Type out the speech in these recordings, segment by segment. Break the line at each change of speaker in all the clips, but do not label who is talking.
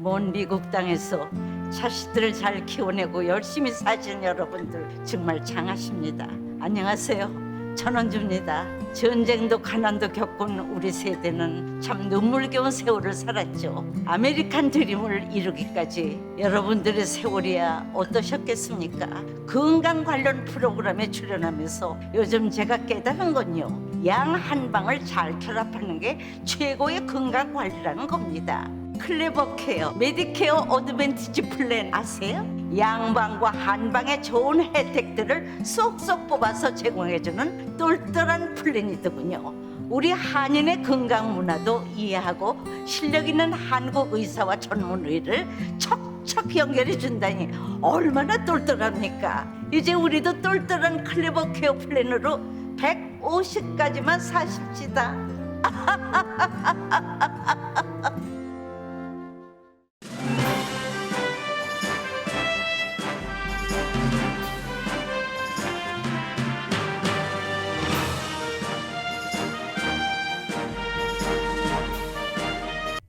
먼 미국 땅에서 자식들을 잘 키워내고 열심히 사신 여러분들 정말 장하십니다. 안녕하세요. 전원주입니다. 전쟁도 가난도 겪은 우리 세대는 참 눈물겨운 세월을 살았죠. 아메리칸 드림을 이루기까지 여러분들의 세월이야 어떠셨겠습니까? 건강 관련 프로그램에 출연하면서 요즘 제가 깨달은 건요, 양 한 방을 잘 결합하는 게 최고의 건강 관리라는 겁니다. 클레버 케어, 메디케어 어드밴티지 플랜 아세요? 양방과 한방의 좋은 혜택들을 쏙쏙 뽑아서 제공해주는 똘똘한 플랜이더군요. 우리 한인의 건강 문화도 이해하고 실력 있는 한국 의사와 전문의를 척척 연결해 준다니 얼마나 똘똘합니까? 이제 우리도 똘똘한 클레버 케어 플랜으로 150까지만 사십시다.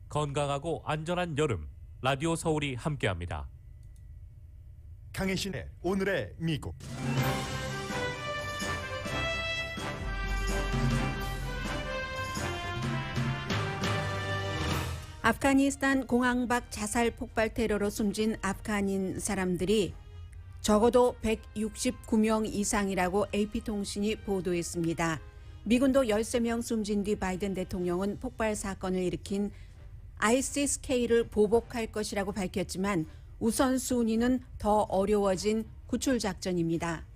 건강하고 안전한 여름, 라디오 서울이 함께합니다.
강혜신의 오늘의 미국.
아프가니스탄 공항 밖 자살 폭발 테러로 숨진 아프간인 사람들이 적어도 169명 이상이라고 AP통신이 보도했습니다. 미군도 13명 숨진 뒤 바이든 대통령은 폭발 사건을 일으킨 ISIS-K를 보복할 것이라고 밝혔지만 우선순위는 더 어려워진 구출 작전입니다.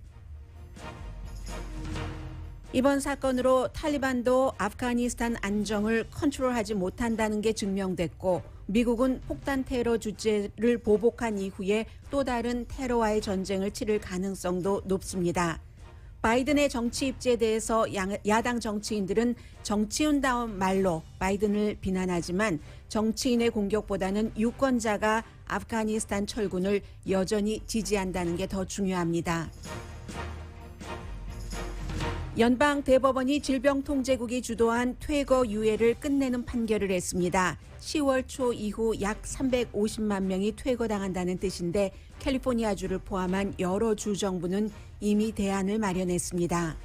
이번 사건으로 탈리반도 아프가니스탄 안정을 컨트롤하지 못한다는 게 증명됐고, 미국은 폭탄 테러 주제를 보복한 이후에 또 다른 테러와의 전쟁을 치를 가능성도 높습니다. 바이든의 정치 입지에 대해서 야당 정치인들은 정치인다운 말로 바이든을 비난하지만 정치인의 공격보다는 유권자가 아프가니스탄 철군을 여전히 지지한다는 게 더 중요합니다. 연방 대법원이 질병통제국이 주도한 퇴거 유예를 끝내는 판결을 했습니다. 10월 초 이후 약 350만 명이 퇴거당한다는 뜻인데 캘리포니아주를 포함한 여러 주 정부는 이미 대안을 마련했습니다.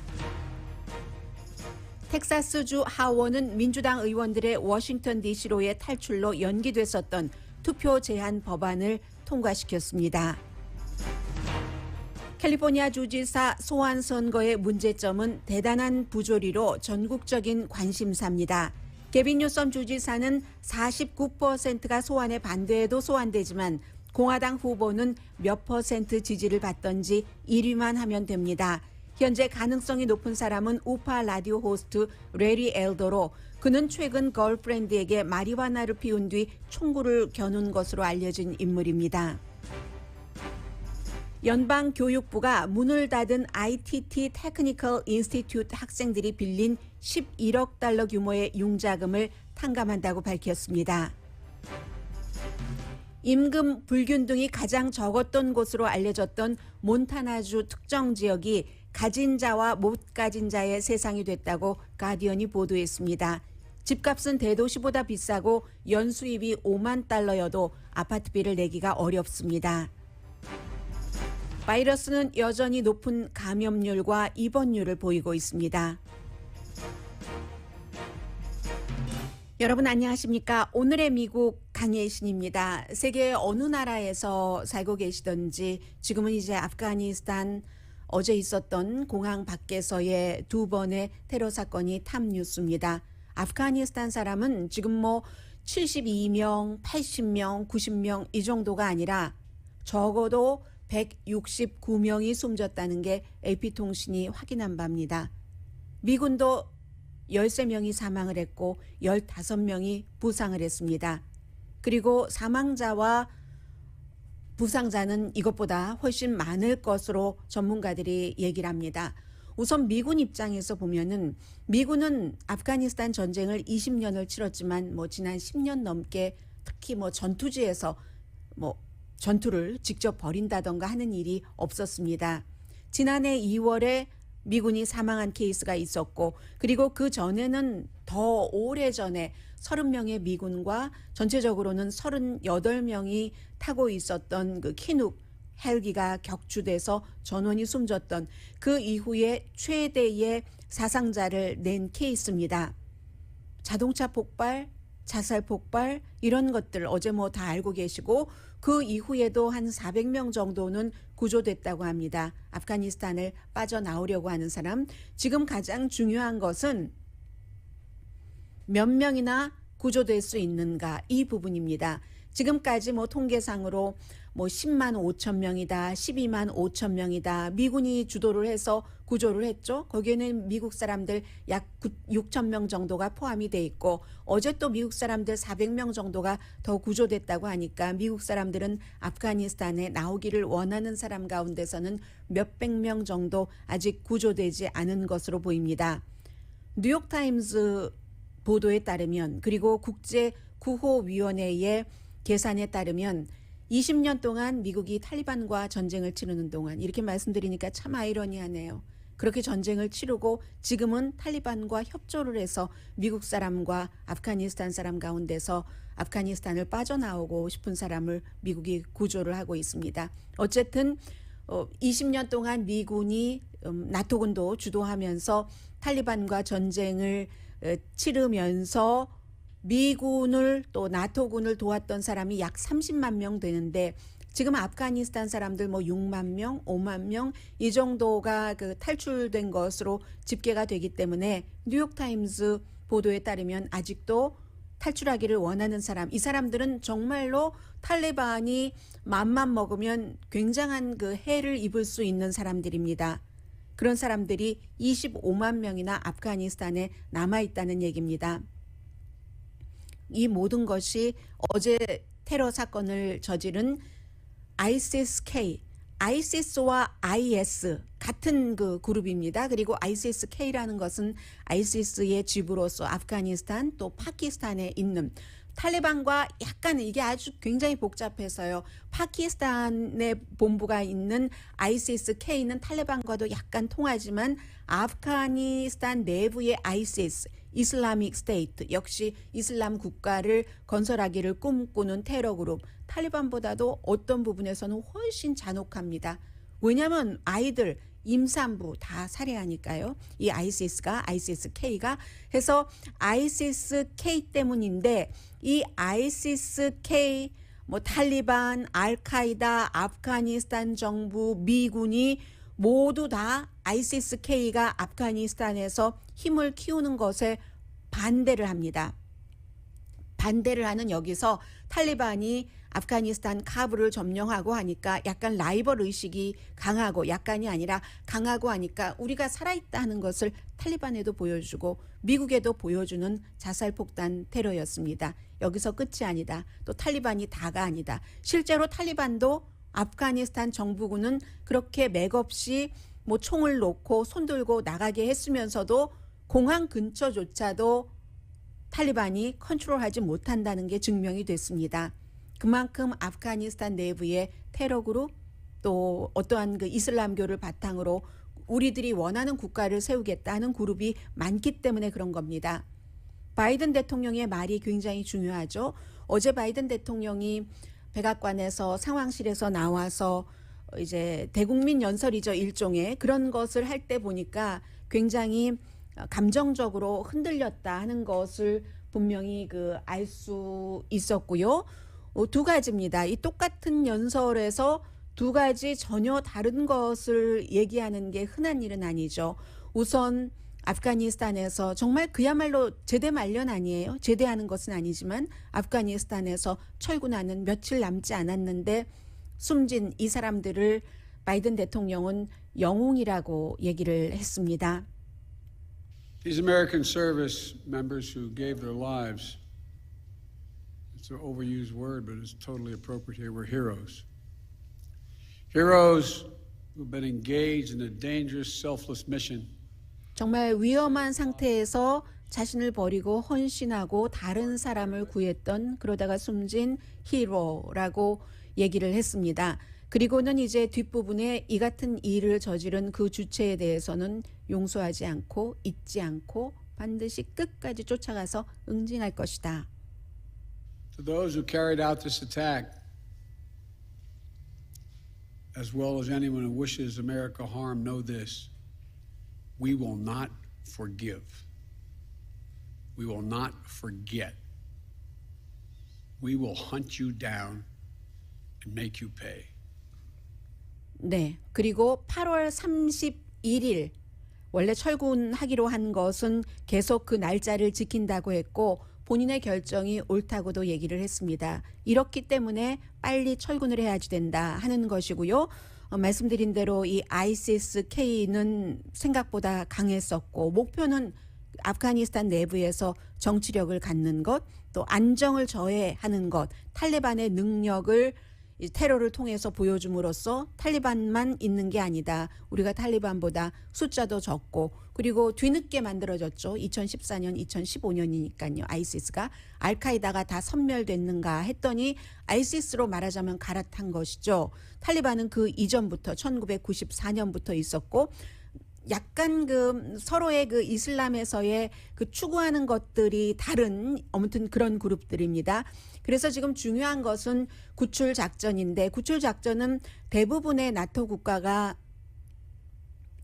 텍사스주 하원은 민주당 의원들의 워싱턴 DC로의 탈출로 연기됐었던 투표 제한 법안을 통과시켰습니다. 캘리포니아 주지사 소환 선거의 문제점은 대단한 부조리로 전국적인 관심사입니다. 게빈 뉴섬 주지사는 49%가 소환에 반대해도 소환되지만 공화당 후보는 몇 퍼센트 지지를 받던지 1위만 하면 됩니다. 현재 가능성이 높은 사람은 우파 라디오 호스트 레리 엘더로, 그는 최근 걸프렌드에게 마리화나를 피운 뒤 총구를 겨눈 것으로 알려진 인물입니다. 연방교육부가 문을 닫은 ITT 테크니컬 인스티튜트 학생들이 빌린 11억 달러 규모의 융자금을 탕감한다고 밝혔습니다. 임금 불균등이 가장 적었던 곳으로 알려졌던 몬타나주 특정 지역이 가진 자와 못 가진 자의 세상이 됐다고 가디언이 보도했습니다. 집값은 대도시보다 비싸고 연수입이 5만 달러여도 아파트비를 내기가 어렵습니다. 바이러스는 여전히 높은 감염률과 입원율을 보이고 있습니다. 여러분 안녕하십니까? 오늘의 미국 강혜신입니다. 세계 어느 나라에서 살고 계시던지 지금은 이제 아프가니스탄, 어제 있었던 공항 밖에서의 2번의 테러 사건이 탑 뉴스입니다. 아프가니스탄 사람은 지금 72명, 80명, 90명 이 정도가 아니라 적어도 169명이 숨졌다는 게 AP통신이 확인한 바입니다. 미군도 13명이 사망을 했고 15명이 부상을 했습니다. 그리고 사망자와 부상자는 이것보다 훨씬 많을 것으로 전문가들이 얘기를 합니다. 우선 미군 입장에서 보면은 미군은 아프가니스탄 전쟁을 20년을 치렀지만 지난 10년 넘게 특히 전투지에서 전투를 직접 벌인다던가 하는 일이 없었습니다. 지난해 2월에 미군이 사망한 케이스가 있었고, 그리고 그 전에는 더 오래전에 30명의 미군과 전체적으로는 38명이 타고 있었던 그 키눅 헬기가 격추돼서 전원이 숨졌던 그 이후에 최대의 사상자를 낸 케이스입니다. 자동차 폭발, 자살 폭발 이런 것들 어제 뭐 다 알고 계시고 그 이후에도 한 400명 정도는 구조됐다고 합니다. 아프가니스탄을 빠져나오려고 하는 사람. 지금 가장 중요한 것은 몇 명이나 구조될 수 있는가 이 부분입니다. 지금까지 뭐 통계상으로 뭐 10만 5천 명이다, 12만 5천 명이다. 미군이 주도를 해서 구조를 했죠. 거기에는 미국 사람들 약 6천 명 정도가 포함이 돼 있고 어제 또 미국 사람들 400명 정도가 더 구조됐다고 하니까 미국 사람들은 아프가니스탄에 나오기를 원하는 사람 가운데서는 몇백 명 정도 아직 구조되지 않은 것으로 보입니다. 뉴욕타임스 보도에 따르면 그리고 국제구호위원회의 계산에 따르면 20년 동안 미국이 탈리반과 전쟁을 치르는 동안 이렇게 말씀드리니까 참 아이러니하네요. 그렇게 전쟁을 치르고 지금은 탈리반과 협조를 해서 미국 사람과 아프가니스탄 사람 가운데서 아프가니스탄을 빠져나오고 싶은 사람을 미국이 구조를 하고 있습니다. 어쨌든 20년 동안 미군이 나토군도 주도하면서 탈리반과 전쟁을 치르면서 미군을 또 나토군을 도왔던 사람이 약 30만 명 되는데 지금 아프가니스탄 사람들 뭐 6만 명, 5만 명 이 정도가 그 탈출된 것으로 집계가 되기 때문에 뉴욕타임스 보도에 따르면 아직도 탈출하기를 원하는 사람, 이 사람들은 정말로 탈레반이 맘만 먹으면 굉장한 그 해를 입을 수 있는 사람들입니다. 그런 사람들이 25만 명이나 아프가니스탄에 남아있다는 얘기입니다. 이 모든 것이 어제 테러 사건을 저지른 ISIS-K, ISIS와 IS 같은 그 그룹입니다. 그리고 ISIS-K라는 것은 ISIS의 지부로서 아프가니스탄 또 파키스탄에 있는 탈레반과 약간 이게 아주 굉장히 복잡해서요. 파키스탄에 본부가 있는 ISIS-K는 탈레반과도 약간 통하지만 아프가니스탄 내부의 ISIS, 이슬라믹 스테이트 역시 이슬람 국가를 건설하기를 꿈꾸는 테러 그룹 탈리반보다도 어떤 부분에서는 훨씬 잔혹합니다. 왜냐하면 아이들 임산부 다 살해하니까요. 이 ISIS가 ISIS-K가 해서 ISIS-K 때문인데 이 ISIS-K 뭐 탈리반, 알카이다, 아프가니스탄 정부, 미군이 모두 다 ISIS-K가 아프가니스탄에서 힘을 키우는 것에 반대를 합니다. 반대를 하는 여기서 탈리반이 아프가니스탄 카불을 점령하고 하니까 약간 라이벌 의식이 강하고 약간이 아니라 강하고 하니까 우리가 살아있다는 것을 탈리반에도 보여주고 미국에도 보여주는 자살폭탄 테러였습니다. 여기서 끝이 아니다. 또 탈리반이 다가 아니다. 실제로 탈리반도 아프가니스탄 정부군은 그렇게 맥없이 뭐 총을 놓고 손들고 나가게 했으면서도 공항 근처조차도 탈리반이 컨트롤하지 못한다는 게 증명이 됐습니다. 그만큼 아프가니스탄 내부의 테러 그룹 또 어떠한 그 이슬람교를 바탕으로 우리들이 원하는 국가를 세우겠다는 그룹이 많기 때문에 그런 겁니다. 바이든 대통령의 말이 굉장히 중요하죠. 어제 바이든 대통령이 백악관에서 상황실에서 나와서 이제 대국민 연설이죠. 일종의 그런 것을 할 때 보니까 굉장히 감정적으로 흔들렸다 하는 것을 분명히 그 알 수 있었고요. 두 가지입니다. 이 똑같은 연설에서 두 가지 전혀 다른 것을 얘기하는 게 흔한 일은 아니죠. 우선 아프가니스탄에서 정말 그야말로 제대말년 아니에요. 제대하는 것은 아니지만 아프가니스탄에서 철군하는 며칠 남지 않았는데 숨진 이 사람들을 바이든 대통령은 영웅이라고 얘기를 했습니다.
These American service members who gave their lives, it's an overused word, but it's totally appropriate here, were heroes. Heroes who've been engaged in a dangerous, selfless mission.
정말 위험한 상태에서 자신을 버리고 헌신하고 다른 사람을 구했던 그러다가 숨진 히로라고 얘기를 했습니다. 그리고는 이제 뒷부분에 이 같은 일을 저지른 그 주체에 대해서는 용서하지 않고 잊지 않고 반드시 끝까지 쫓아가서 응징할 것이다.
To those who carried out this attack, as well as anyone who wishes America harm, know this: we will not forgive. We will not forget. We will hunt you down and make you pay.
네. 그리고 8월 31일 원래 철군하기로 한 것은 계속 그 날짜를 지킨다고 했고 본인의 결정이 옳다고도 얘기를 했습니다. 이렇기 때문에 빨리 철군을 해야지 된다 하는 것이고요. 말씀드린 대로 이 ISIS-K는 생각보다 강했었고 목표는 아프가니스탄 내부에서 정치력을 갖는 것, 또 안정을 저해하는 것, 탈레반의 능력을 테러를 통해서 보여줌으로써 탈레반만 있는 게 아니다. 우리가 탈레반보다 숫자도 적고 그리고 뒤늦게 만들어졌죠. 2014년, 2015년이니까요. 아이시스가 알카이다가 다 섬멸됐는가 했더니 아이시스로 말하자면 갈아탄 것이죠. 탈레반은 그 이전부터 1994년부터 있었고 약간 그 서로의 그 이슬람에서의 그 추구하는 것들이 다른 아무튼 그런 그룹들입니다. 그래서 지금 중요한 것은 구출 작전인데 구출 작전은 대부분의 나토 국가가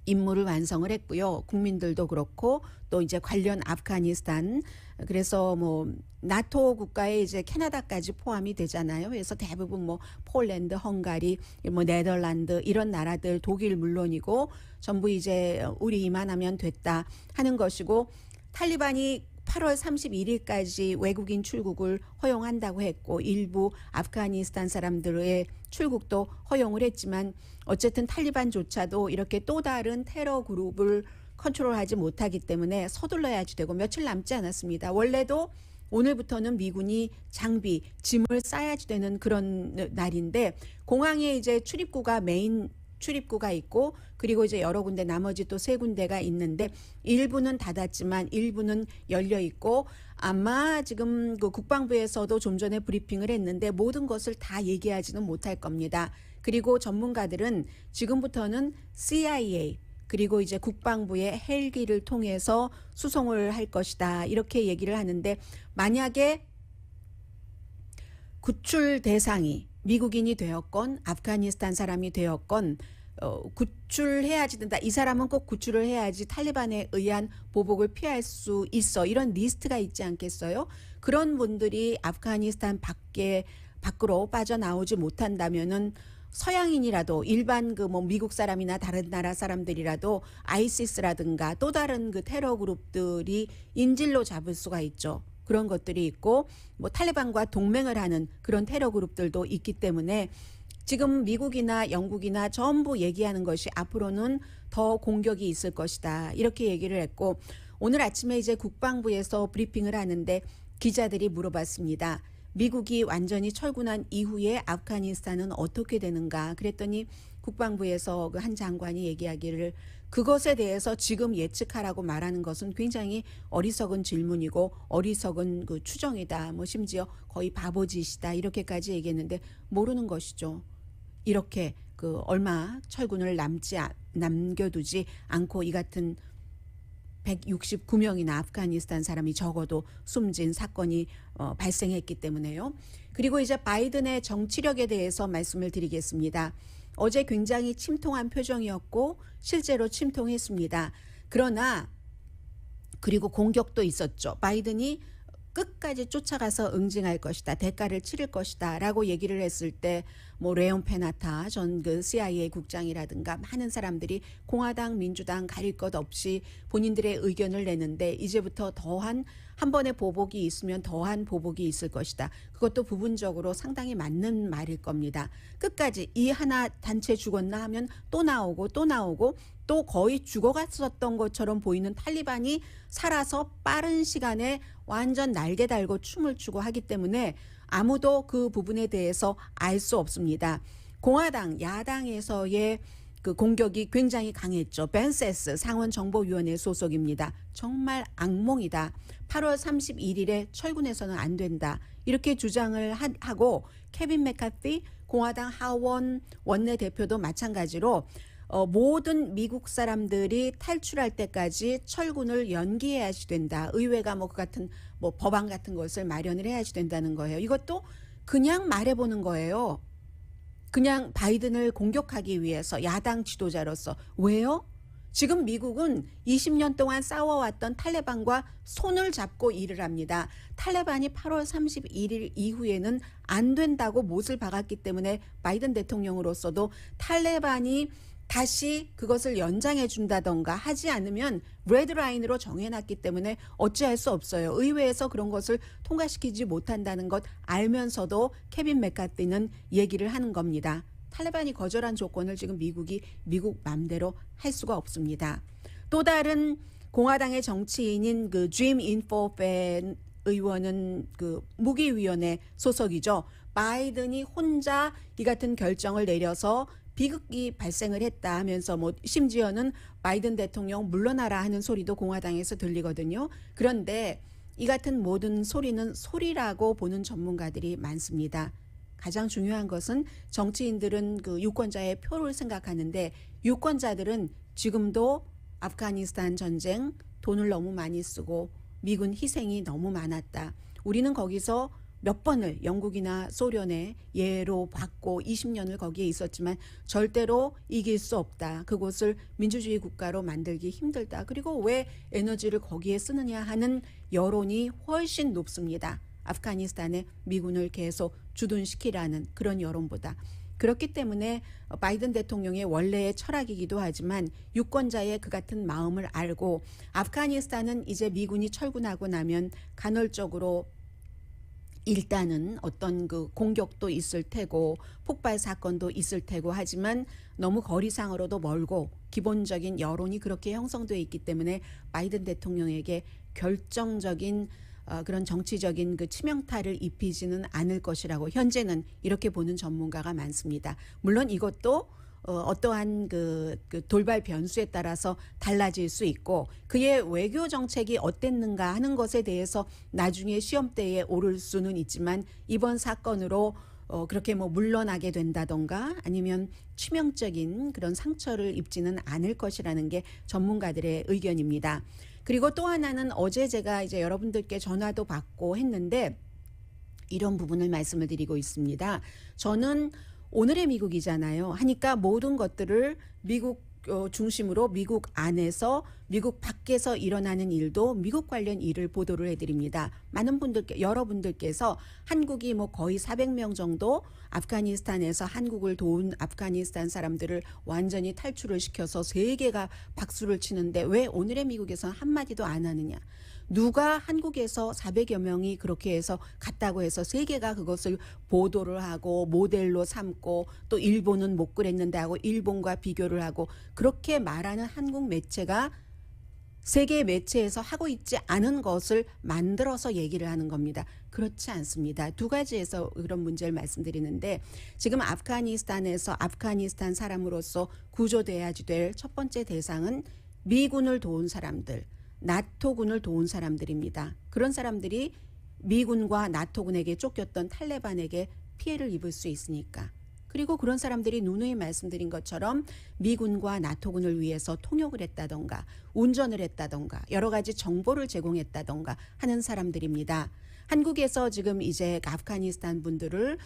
임무를 완성을 했고요. 국민들도 그렇고 또 이제 관련 아프가니스탄 그래서 뭐 나토 국가에 이제 캐나다까지 포함이 되잖아요. 그래서 대부분 뭐 폴란드, 헝가리, 뭐 네덜란드 이런 나라들 독일 물론이고 전부 이제 우리 이만하면 됐다 하는 것이고 탈리반이 8월 31일까지 외국인 출국을 허용한다고 했고 일부 아프가니스탄 사람들의 출국도 허용을 했지만 어쨌든 탈리반조차도 이렇게 또 다른 테러 그룹을 컨트롤하지 못하기 때문에 서둘러야지 되고 며칠 남지 않았습니다. 원래도 오늘부터는 미군이 장비, 짐을 싸야지 되는 그런 날인데 공항에 이제 출입구가 메인 출입구가 있고 그리고 이제 여러 군데 나머지 또 세 군데가 있는데 일부는 닫았지만 일부는 열려 있고 아마 지금 그 국방부에서도 좀 전에 브리핑을 했는데 모든 것을 다 얘기하지는 못할 겁니다. 그리고 전문가들은 지금부터는 CIA 그리고 이제 국방부의 헬기를 통해서 수송을 할 것이다 이렇게 얘기를 하는데 만약에 구출 대상이 미국인이 되었건 아프가니스탄 사람이 되었건 구출해야지 된다. 이 사람은 꼭 구출을 해야지 탈리반에 의한 보복을 피할 수 있어. 이런 리스트가 있지 않겠어요? 그런 분들이 아프가니스탄 밖으로 빠져나오지 못한다면은 서양인이라도 일반 그 뭐 미국 사람이나 다른 나라 사람들이라도 아이시스라든가 또 다른 그 테러 그룹들이 인질로 잡을 수가 있죠. 그런 것들이 있고 뭐 탈레반과 동맹을 하는 그런 테러 그룹들도 있기 때문에 지금 미국이나 영국이나 전부 얘기하는 것이 앞으로는 더 공격이 있을 것이다. 이렇게 얘기를 했고 오늘 아침에 이제 국방부에서 브리핑을 하는데 기자들이 물어봤습니다. 미국이 완전히 철군한 이후에 아프가니스탄은 어떻게 되는가 그랬더니 국방부에서 그 한 장관이 얘기하기를 그것에 대해서 지금 예측하라고 말하는 것은 굉장히 어리석은 질문이고 어리석은 그 추정이다. 뭐 심지어 거의 바보짓이다. 이렇게까지 얘기했는데 모르는 것이죠. 이렇게 그 얼마 철군을 남겨두지 않고 이 같은 169명이나 아프가니스탄 사람이 적어도 숨진 사건이 발생했기 때문에요. 그리고 이제 바이든의 정치력에 대해서 말씀을 드리겠습니다. 어제 굉장히 침통한 표정이었고 실제로 침통했습니다. 그러나 그리고 공격도 있었죠. 바이든이 끝까지 쫓아가서 응징할 것이다. 대가를 치를 것이다. 라고 얘기를 했을 때 뭐 레온 페나타 전 그 CIA 국장이라든가 많은 사람들이 공화당, 민주당 가릴 것 없이 본인들의 의견을 내는데 이제부터 더한 한 번의 보복이 있으면 더한 보복이 있을 것이다. 그것도 부분적으로 상당히 맞는 말일 겁니다. 끝까지 이 하나 단체 죽었나 하면 또 나오고 또 거의 죽어갔었던 것처럼 보이는 탈리반이 살아서 빠른 시간에 완전 날개 달고 춤을 추고 하기 때문에 아무도 그 부분에 대해서 알 수 없습니다. 공화당, 야당에서의 그 공격이 굉장히 강했죠. 벤 세스 상원정보위원회 소속입니다. 정말 악몽이다. 8월 31일에 철군해서는 안 된다. 이렇게 주장을 하고 케빈 맥카티 공화당 하원 원내대표도 마찬가지로 모든 미국 사람들이 탈출할 때까지 철군을 연기해야지 된다. 의회가 뭐 그 같은 뭐 법안 같은 것을 마련을 해야지 된다는 거예요. 이것도 그냥 말해보는 거예요. 그냥 바이든을 공격하기 위해서 야당 지도자로서. 왜요? 지금 미국은 20년 동안 싸워왔던 탈레반과 손을 잡고 일을 합니다. 탈레반이 8월 31일 이후에는 안 된다고 못을 박았기 때문에 바이든 대통령으로서도 탈레반이 다시 그것을 연장해 준다던가 하지 않으면 레드라인으로 정해놨기 때문에 어찌할 수 없어요. 의회에서 그런 것을 통과시키지 못한다는 것 알면서도 케빈 맥카티는 얘기를 하는 겁니다. 탈레반이 거절한 조건을 지금 미국이 미국 맘대로 할 수가 없습니다. 또 다른 공화당의 정치인인 그 짐 인포펜 의원은 그 무기위원회 소속이죠. 바이든이 혼자 이 같은 결정을 내려서 비극이 발생을 했다 하면서 뭐 심지어는 바이든 대통령 물러나라 하는 소리도 공화당에서 들리거든요. 그런데 이 같은 모든 소리는 소리라고 보는 전문가들이 많습니다. 가장 중요한 것은 정치인들은 그 유권자의 표를 생각하는데 유권자들은 지금도 아프가니스탄 전쟁 돈을 너무 많이 쓰고 미군 희생이 너무 많았다. 우리는 거기서 몇 번을 영국이나 소련의 예로 받고 20년을 거기에 있었지만 절대로 이길 수 없다. 그곳을 민주주의 국가로 만들기 힘들다. 그리고 왜 에너지를 거기에 쓰느냐 하는 여론이 훨씬 높습니다. 아프가니스탄에 미군을 계속 주둔시키라는 그런 여론보다. 그렇기 때문에 바이든 대통령의 원래의 철학이기도 하지만 유권자의 그 같은 마음을 알고 아프가니스탄은 이제 미군이 철군하고 나면 간헐적으로 일단은 어떤 그 공격도 있을 테고 폭발 사건도 있을 테고 하지만 너무 거리상으로도 멀고 기본적인 여론이 그렇게 형성되어 있기 때문에 바이든 대통령에게 결정적인 그런 정치적인 그 치명타를 입히지는 않을 것이라고 현재는 이렇게 보는 전문가가 많습니다. 물론 이것도 어떠한 그 돌발 변수에 따라서 달라질 수 있고 그의 외교 정책이 어땠는가 하는 것에 대해서 나중에 시험대에 오를 수는 있지만 이번 사건으로 그렇게 뭐 물러나게 된다던가 아니면 치명적인 그런 상처를 입지는 않을 것이라는 게 전문가들의 의견입니다. 그리고 또 하나는 어제 제가 이제 여러분들께 전화도 받고 했는데 이런 부분을 말씀을 드리고 있습니다. 저는 오늘의 미국이잖아요. 하니까 모든 것들을 미국 중심으로 미국 안에서 미국 밖에서 일어나는 일도 미국 관련 일을 보도를 해드립니다. 많은 분들께 여러분들께서 한국이 뭐 거의 400명 정도 아프가니스탄에서 한국을 도운 아프가니스탄 사람들을 완전히 탈출을 시켜서 세계가 박수를 치는데 왜 오늘의 미국에서는 한마디도 안 하느냐. 누가 한국에서 400여 명이 그렇게 해서 갔다고 해서 세계가 그것을 보도를 하고 모델로 삼고 또 일본은 못 그랬는데 하고 일본과 비교를 하고 그렇게 말하는 한국 매체가 세계 매체에서 하고 있지 않은 것을 만들어서 얘기를 하는 겁니다. 그렇지 않습니다. 두 가지에서 그런 문제를 말씀드리는데 지금 아프가니스탄에서 아프가니스탄 사람으로서 구조돼야지 될 첫 번째 대상은 미군을 도운 사람들. 나토군을 도운 사람들입니다. 그런 사람들이 미군과 나토군에게 쫓겼던 탈레반에게 피해를 입을 수 있으니까. 그리고 그런 사람들이 누누이 말씀드린 것처럼 미군과 나토군을 위해서 통역을 했다던가 운전을 했다던가 여러 가지 정보를 제공했다던가 하는 사람들입니다. 한국에서 지금 이제 아프가니스탄 분들을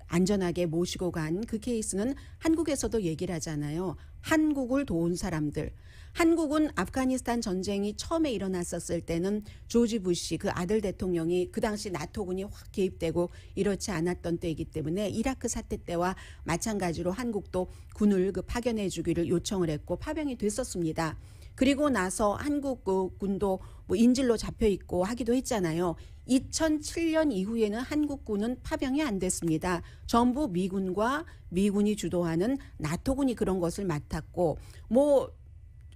안전하게 모시고 간 그 케이스는 한국에서도 얘기를 하잖아요. 한국을 도운 사람들. 한국은 아프가니스탄 전쟁이 처음에 일어났었을 때는 조지 부시 그 아들 대통령이 그 당시 나토군이 확 개입되고 이렇지 않았던 때이기 때문에 이라크 사태 때와 마찬가지로 한국도 군을 파견해 주기를 요청을 했고 파병이 됐었습니다. 그리고 나서 한국 군도 뭐 인질로 잡혀 있고 하기도 했잖아요. 2007년 이후에는 한국군은 파병이 안 됐습니다. 전부 미군과 미군이 주도하는 나토군이 그런 것을 맡았고 뭐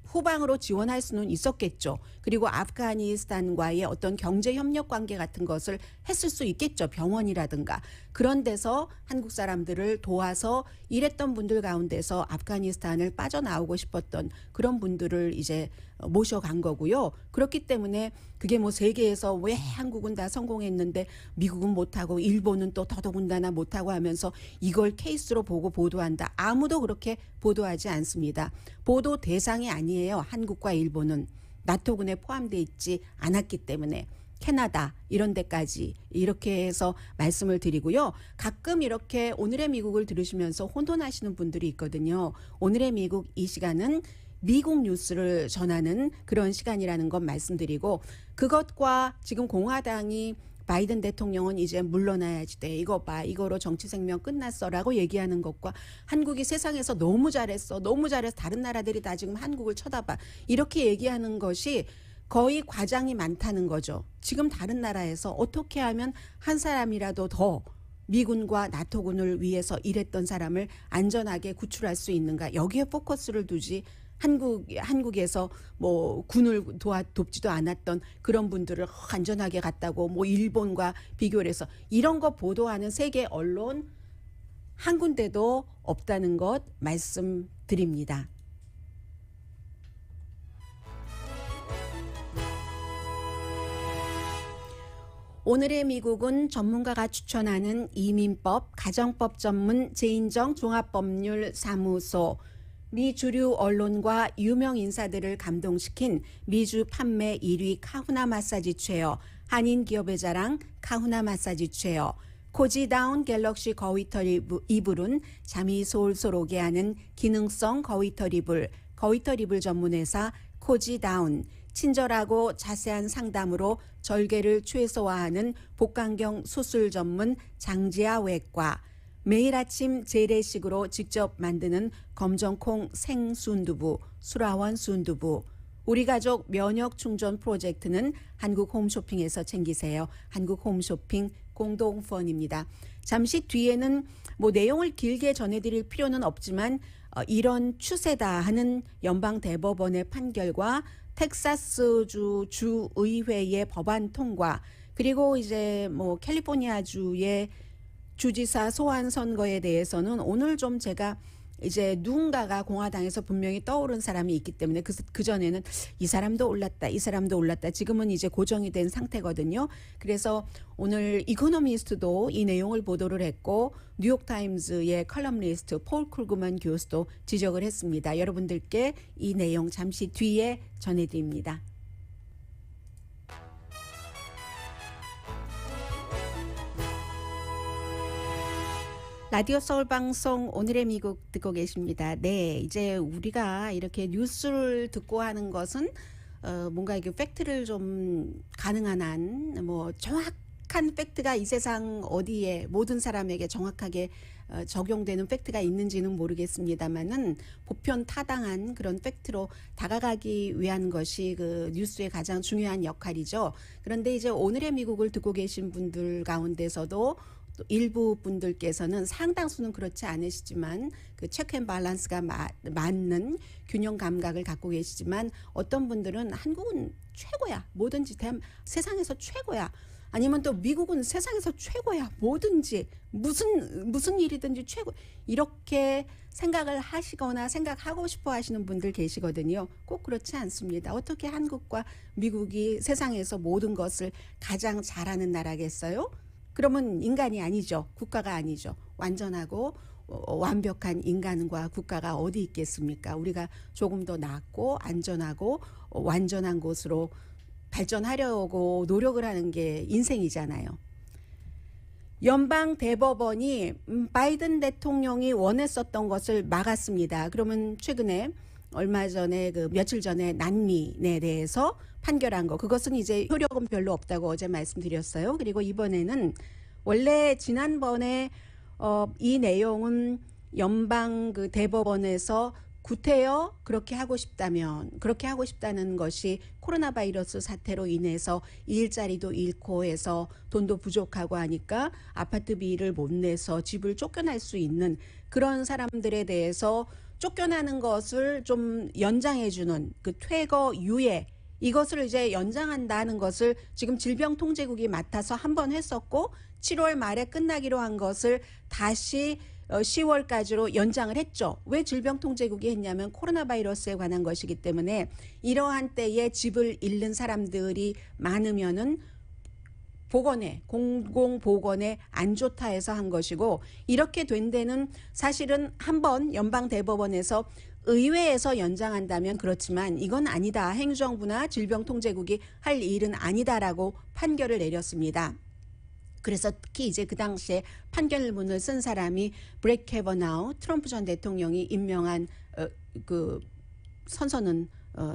후방으로 지원할 수는 있었겠죠. 그리고 아프가니스탄과의 어떤 경제 협력 관계 같은 것을 했을 수 있겠죠. 병원이라든가. 그런 데서 한국 사람들을 도와서 일했던 분들 가운데서 아프가니스탄을 빠져나오고 싶었던 그런 분들을 이제 모셔간 거고요. 그렇기 때문에 그게 뭐 세계에서 왜 한국은 다 성공했는데 미국은 못하고 일본은 또 더더군다나 못하고 하면서 이걸 케이스로 보고 보도한다. 아무도 그렇게 보도하지 않습니다. 보도 대상이 아니에요. 한국과 일본은 나토군에 포함되어 있지 않았기 때문에. 캐나다 이런 데까지 이렇게 해서 말씀을 드리고요. 가끔 이렇게 오늘의 미국을 들으시면서 혼돈하시는 분들이 있거든요. 오늘의 미국 이 시간은 미국 뉴스를 전하는 그런 시간이라는 것 말씀드리고, 그것과 지금 공화당이 바이든 대통령은 이제 물러나야지 돼. 이거 봐. 이거로 정치 생명 끝났어라고 얘기하는 것과 한국이 세상에서 너무 잘했어. 너무 잘해서 다른 나라들이 다 지금 한국을 쳐다봐. 이렇게 얘기하는 것이 거의 과장이 많다는 거죠. 지금 다른 나라에서 어떻게 하면 한 사람이라도 더 미군과 나토군을 위해서 일했던 사람을 안전하게 구출할 수 있는가. 여기에 포커스를 두지 한국에서 뭐 군을 돕지도 않았던 그런 분들을 안전하게 갔다고 뭐 일본과 비교를 해서 이런 거 보도하는 세계 언론 한 군데도 없다는 것 말씀드립니다. 오늘의 미국은 전문가가 추천하는 이민법, 가정법 전문 제인정 종합법률사무소, 미 주류 언론과 유명 인사들을 감동시킨 미주 판매 1위 카후나 마사지 체어, 한인 기업의 자랑 카후나 마사지 체어, 코지다운 갤럭시 거위털 이불은 잠이 솔솔 오게 하는 기능성 거위털 이불, 거위털 이불 전문회사 코지다운, 친절하고 자세한 상담으로 절개를 최소화하는 복강경 수술 전문 장지아 외과, 매일 아침 재래식으로 직접 만드는 검정콩 생순두부, 수라원 순두부, 우리 가족 면역 충전 프로젝트는 한국 홈쇼핑에서 챙기세요. 한국 홈쇼핑 공동후원입니다. 잠시 뒤에는 뭐 내용을 길게 전해드릴 필요는 없지만 이런 추세다 하는 연방대법원의 판결과 텍사스주 주의회의 법안 통과, 그리고 이제 뭐 캘리포니아주의 주지사 소환 선거에 대해서는 오늘 좀 제가 이제 누군가가 공화당에서 분명히 떠오른 사람이 있기 때문에 그 전에는 이 사람도 올랐다, 이 사람도 올랐다. 지금은 이제 고정이 된 상태거든요. 그래서 오늘 이코노미스트도 이 내용을 보도를 했고 뉴욕타임즈의 컬럼니스트 폴 쿨그만 교수도 지적을 했습니다. 여러분들께 이 내용 잠시 뒤에 전해드립니다. 라디오 서울 방송 오늘의 미국 듣고 계십니다. 네, 이제 우리가 이렇게 뉴스를 듣고 하는 것은 뭔가 이게 팩트를 좀 가능한 한 뭐 정확한 팩트가 이 세상 어디에 모든 사람에게 정확하게 적용되는 팩트가 있는지는 모르겠습니다만은 보편 타당한 그런 팩트로 다가가기 위한 것이 그 뉴스의 가장 중요한 역할이죠. 그런데 이제 오늘의 미국을 듣고 계신 분들 가운데서도 또 일부 분들께서는 상당수는 그렇지 않으시지만 그 체크 앤 밸런스가 맞는 균형 감각을 갖고 계시지만 어떤 분들은 한국은 최고야, 뭐든지 세상에서 최고야, 아니면 또 미국은 세상에서 최고야, 뭐든지 무슨 일이든지 최고, 이렇게 생각을 하시거나 생각하고 싶어 하시는 분들 계시거든요. 꼭 그렇지 않습니다. 어떻게 한국과 미국이 세상에서 모든 것을 가장 잘하는 나라겠어요? 그러면 인간이 아니죠. 국가가 아니죠. 완전하고 완벽한 인간과 국가가 어디 있겠습니까? 우리가 조금 더 낫고 안전하고 완전한 곳으로 발전하려고 노력을 하는 게 인생이잖아요. 연방 대법원이 바이든 대통령이 원했었던 것을 막았습니다. 그러면 최근에 얼마 전에 며칠 전에 난민에 대해서 판결한 거, 그것은 이제 효력은 별로 없다고 어제 말씀드렸어요. 그리고 이번에는 원래 지난번에 이 내용은 연방 대법원에서 구태여 그렇게 하고 싶다는 것이 코로나 바이러스 사태로 인해서 일자리도 잃고 해서 돈도 부족하고 하니까 아파트비를 못 내서 집을 쫓겨날 수 있는 그런 사람들에 대해서 쫓겨나는 것을 좀 연장해주는 그 퇴거 유예, 이것을 이제 연장한다는 것을 지금 질병통제국이 맡아서 한 번 했었고 7월 말에 끝나기로 한 것을 다시 10월까지로 연장을 했죠. 왜 질병통제국이 했냐면 코로나 바이러스에 관한 것이기 때문에 이러한 때에 집을 잃는 사람들이 많으면은 공공보건에 안 좋다 해서 한 것이고, 이렇게 된 데는 사실은 한번 연방대법원에서 의회에서 연장한다면 그렇지만 이건 아니다. 행정부나 질병통제국이 할 일은 아니다라고 판결을 내렸습니다. 그래서 특히 이제 그 당시에 판결문을 쓴 사람이 브렛 캐버나우, 트럼프 전 대통령이 임명한 그 선서는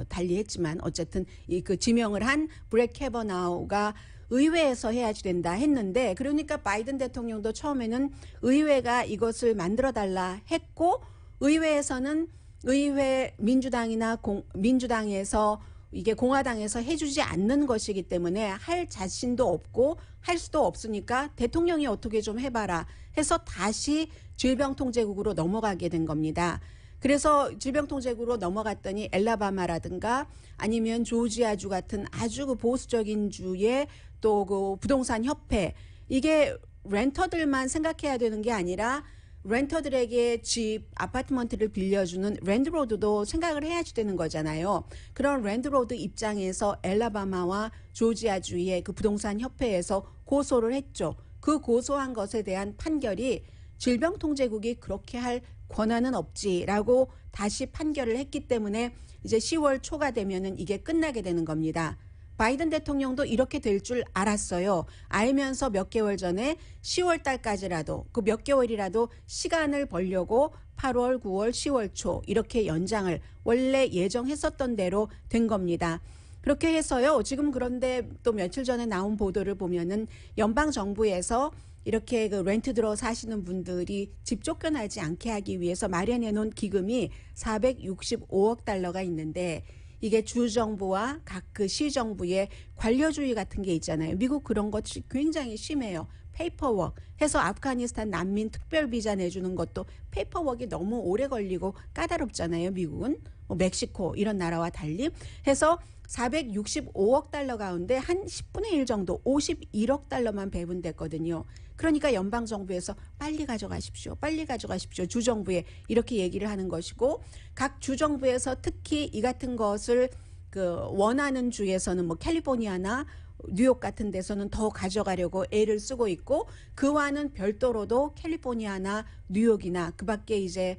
달리했지만 어쨌든 그 지명을 한 브렛 캐버나우가 의회에서 해야지 된다 했는데, 그러니까 바이든 대통령도 처음에는 의회가 이것을 만들어 달라 했고, 의회에서는 의회 민주당에서 이게 공화당에서 해주지 않는 것이기 때문에 할 자신도 없고 할 수도 없으니까 대통령이 어떻게 좀 해봐라 해서 다시 질병통제국으로 넘어가게 된 겁니다. 그래서 질병통제국으로 넘어갔더니 엘라바마라든가 아니면 조지아주 같은 아주 그 보수적인 주의 또 그 부동산 협회, 이게 렌터들만 생각해야 되는 게 아니라 렌터들에게 집, 아파트먼트를 빌려주는 랜드로드도 생각을 해야지 되는 거잖아요. 그런 랜드로드 입장에서 엘라바마와 조지아주의 그 부동산 협회에서 고소를 했죠. 그 고소한 것에 대한 판결이 질병통제국이 그렇게 할 권한은 없지라고 다시 판결을 했기 때문에 이제 10월 초가 되면은 이게 끝나게 되는 겁니다. 바이든 대통령도 이렇게 될 줄 알았어요. 알면서 몇 개월 전에 10월 달까지라도 그 몇 개월이라도 시간을 벌려고 8월, 9월, 10월 초 이렇게 연장을 원래 예정했었던 대로 된 겁니다. 그렇게 해서요. 지금 그런데 또 며칠 전에 나온 보도를 보면은 연방 정부에서 이렇게 그 렌트 들어 사시는 분들이 집 쫓겨나지 않게 하기 위해서 마련해 놓은 기금이 465억 달러가 있는데, 이게 주정부와 각 그 시정부의 관료주의 같은 게 있잖아요. 미국 그런 것이 굉장히 심해요. 페이퍼워크 해서 아프가니스탄 난민 특별 비자 내주는 것도 페이퍼워크가 너무 오래 걸리고 까다롭잖아요. 미국은 멕시코 이런 나라와 달리 해서 465억 달러 가운데 한 10분의 1 정도 51억 달러만 배분됐거든요. 그러니까 연방정부에서 빨리 가져가십시오. 빨리 가져가십시오. 주정부에 이렇게 얘기를 하는 것이고, 각 주정부에서 특히 이 같은 것을 그 원하는 주에서는 뭐 캘리포니아나 뉴욕 같은 데서는 더 가져가려고 애를 쓰고 있고, 그와는 별도로도 캘리포니아나 뉴욕이나 그 밖에 이제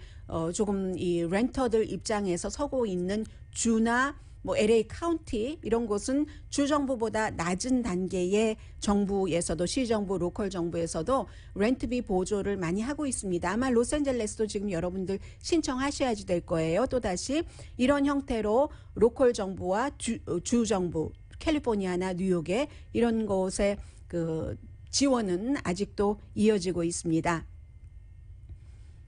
조금 이 렌터들 입장에서 서고 있는 주나 뭐 LA 카운티 이런 곳은 주정부보다 낮은 단계의 정부에서도 시정부, 로컬 정부에서도 렌트비 보조를 많이 하고 있습니다. 아마 로스앤젤레스도 지금 여러분들 신청하셔야지 될 거예요. 또다시 이런 형태로 로컬 정부와 주정부, 캘리포니아나 뉴욕에 이런 곳에 그 지원은 아직도 이어지고 있습니다.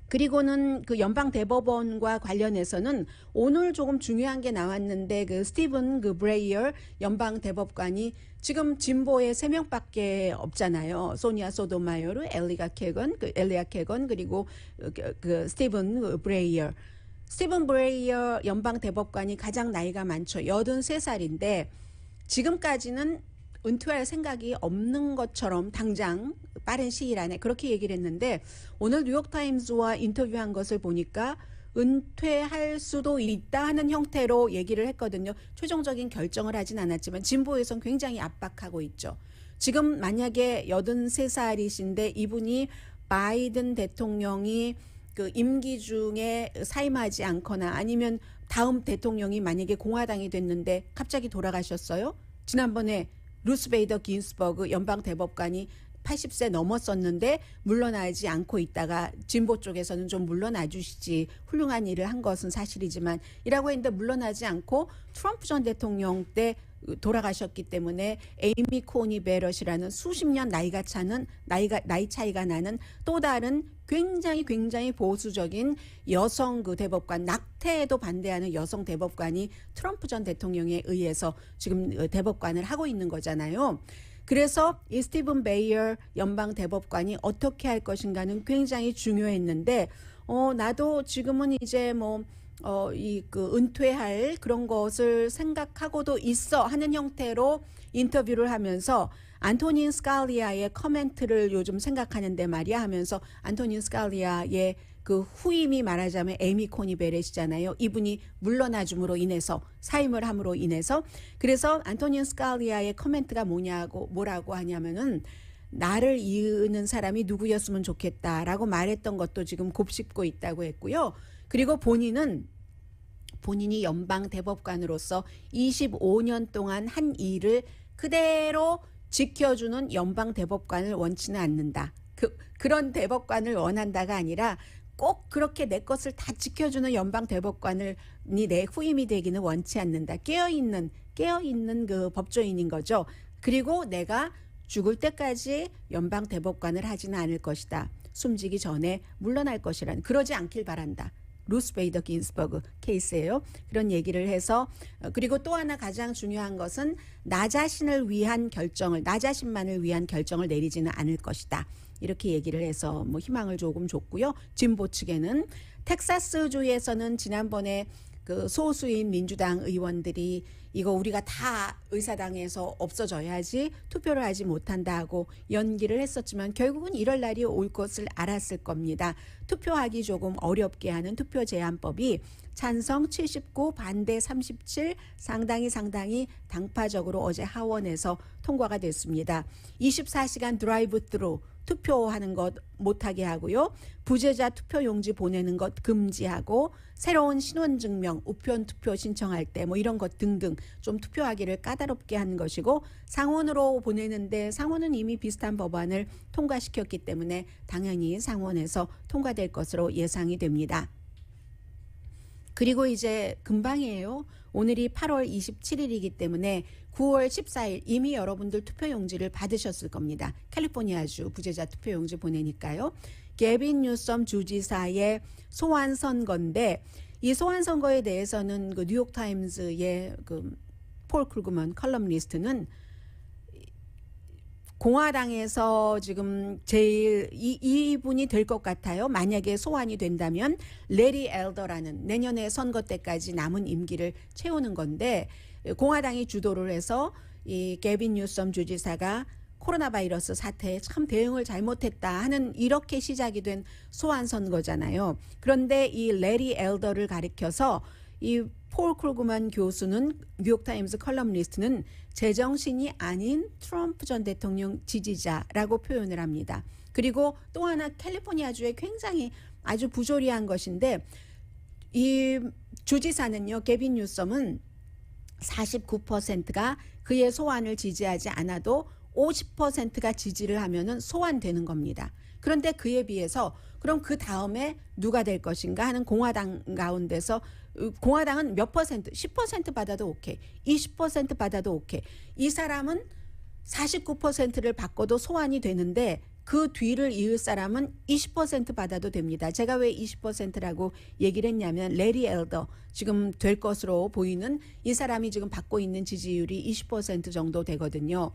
그리고는 그 연방 대법원과 관련해서는 오늘 조금 중요한 게 나왔는데, 그 스티븐 그 브레이어 연방 대법관이 지금 진보에 3명밖에 없잖아요. 소니아 소토마요르, 엘리아 캐건 그리고 그 스티븐 브레이어. 스티븐 브레이어 연방 대법관이 가장 나이가 많죠. 83살인데 지금까지는 은퇴할 생각이 없는 것처럼 당장 빠른 시일 안에 그렇게 얘기를 했는데, 오늘 뉴욕타임즈와 인터뷰한 것을 보니까 은퇴할 수도 있다 하는 형태로 얘기를 했거든요. 최종적인 결정을 하진 않았지만 진보에선 굉장히 압박하고 있죠. 지금 만약에 83살이신데 이분이 바이든 대통령이 그 임기 중에 사임하지 않거나 아니면 다음 대통령이 만약에 공화당이 됐는데 갑자기 돌아가셨어요. 지난번에 루스 베이더 긴스버그 연방 대법관이 80세 넘었었는데 물러나지 않고 있다가 진보 쪽에서는 좀 물러나 주시지, 훌륭한 일을 한 것은 사실이지만 이라고 했는데 물러나지 않고 트럼프 전 대통령 때 돌아가셨기 때문에 에이미 코니 베럿이라는 수십 년 나이 차이가 나는 또 다른 굉장히 보수적인 여성 그 대법관, 낙태에도 반대하는 여성 대법관이 트럼프 전 대통령에 의해서 지금 대법관을 하고 있는 거잖아요. 그래서 이 스티븐 베이어 연방 대법관이 어떻게 할 것인가는 굉장히 중요했는데, 나도 지금은 이제 뭐 이 그 은퇴할 그런 것을 생각하고도 있어 하는 형태로 인터뷰를 하면서 안토닌 스칼리아의 커멘트를 요즘 생각하는데 말이야 하면서 안토닌 스칼리아의 그 후임이 말하자면 에이미 코니 베렛이잖아요. 이분이 물러나줌으로 인해서 사임을 함으로 인해서 그래서 안토닌 스칼리아의 커멘트가 뭐라고 하냐면은 나를 이으는 사람이 누구였으면 좋겠다라고 말했던 것도 지금 곱씹고 있다고 했고요. 그리고 본인이 연방 대법관으로서 25년 동안 한 일을 그대로 지켜주는 연방 대법관을 원치는 않는다. 그런 대법관을 원한다가 아니라 꼭 그렇게 내 것을 다 지켜주는 연방 대법관이 내 후임이 되기는 원치 않는다. 깨어있는 그 법조인인 거죠. 그리고 내가 죽을 때까지 연방 대법관을 하지는 않을 것이다. 숨지기 전에 물러날 것이란 그러지 않길 바란다. 루스 베이더 긴스버그 케이스예요. 그런 얘기를 해서 그리고 또 하나 가장 중요한 것은 나 자신만을 위한 결정을 내리지는 않을 것이다. 이렇게 얘기를 해서 뭐 희망을 조금 줬고요. 진보 측에는 텍사스주에서는 지난번에 그 소수인 민주당 의원들이 이거 우리가 다 의사당에서 없어져야지 투표를 하지 못한다고 연기를 했었지만 결국은 이럴 날이 올 것을 알았을 겁니다. 투표하기 조금 어렵게 하는 투표 제한법이 찬성 79, 반대 37 상당히 당파적으로 어제 하원에서 통과가 됐습니다. 24시간 드라이브 스루 투표하는 것 못하게 하고요. 부재자 투표용지 보내는 것 금지하고 새로운 신원증명, 우편 투표 신청할 때 뭐 이런 것 등등 좀 투표하기를 까다롭게 한 것이고 상원으로 보내는데 상원은 이미 비슷한 법안을 통과시켰기 때문에 당연히 상원에서 통과될 것으로 예상이 됩니다. 그리고 이제 금방이에요. 오늘이 8월 27일이기 때문에 9월 14일 이미 여러분들 투표용지를 받으셨을 겁니다. 캘리포니아주 부재자 투표용지 보내니까요. 게빈 뉴섬 주지사의 소환 선거인데 이 소환 선거에 대해서는 그 뉴욕타임즈의 그 폴 크루그먼 컬럼니스트는 공화당에서 지금 제일 이분이 될 것 같아요. 만약에 소환이 된다면 레리 엘더라는 내년에 선거 때까지 남은 임기를 채우는 건데 공화당이 주도를 해서 이 게빈 뉴섬 주지사가 코로나 바이러스 사태에 참 대응을 잘못했다 하는 이렇게 시작이 된 소환 선거잖아요. 그런데 이 레리 엘더를 가리켜서 이 폴 크루그만 교수는 뉴욕타임스 컬럼니스트는 제정신이 아닌 트럼프 전 대통령 지지자라고 표현을 합니다. 그리고 또 하나 캘리포니아주에 굉장히 아주 부조리한 것인데 이 주지사는요. 게빈 뉴섬은 49%가 그의 소환을 지지하지 않아도 50%가 지지를 하면은 소환되는 겁니다. 그런데 그에 비해서 그럼 그 다음에 누가 될 것인가 하는 공화당 가운데서 공화당은 몇 퍼센트, 10% 받아도 오케이, 20% 받아도 오케이. 이 사람은 49%를 받고도 소환이 되는데 그 뒤를 이을 사람은 20% 받아도 됩니다. 제가 왜 20%라고 얘기를 했냐면 레리 엘더 지금 될 것으로 보이는 이 사람이 지금 받고 있는 지지율이 20% 정도 되거든요.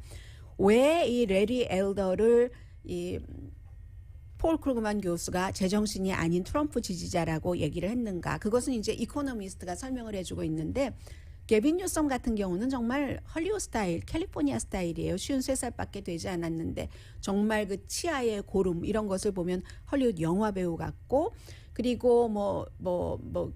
왜 이 레리 엘더를 이 폴 크루그만 교수가 제정신이 아닌 트럼프 지지자라고 얘기를 했는가? 그것은 이제 이코노미스트가 설명을 해주고 있는데 게빈 뉴섬 같은 경우는 정말 헐리우드 스타일, 캘리포니아 스타일이에요. 53살밖에 되지 않았는데 정말 그 치아의 고름 이런 것을 보면 헐리우드 영화 배우 같고 그리고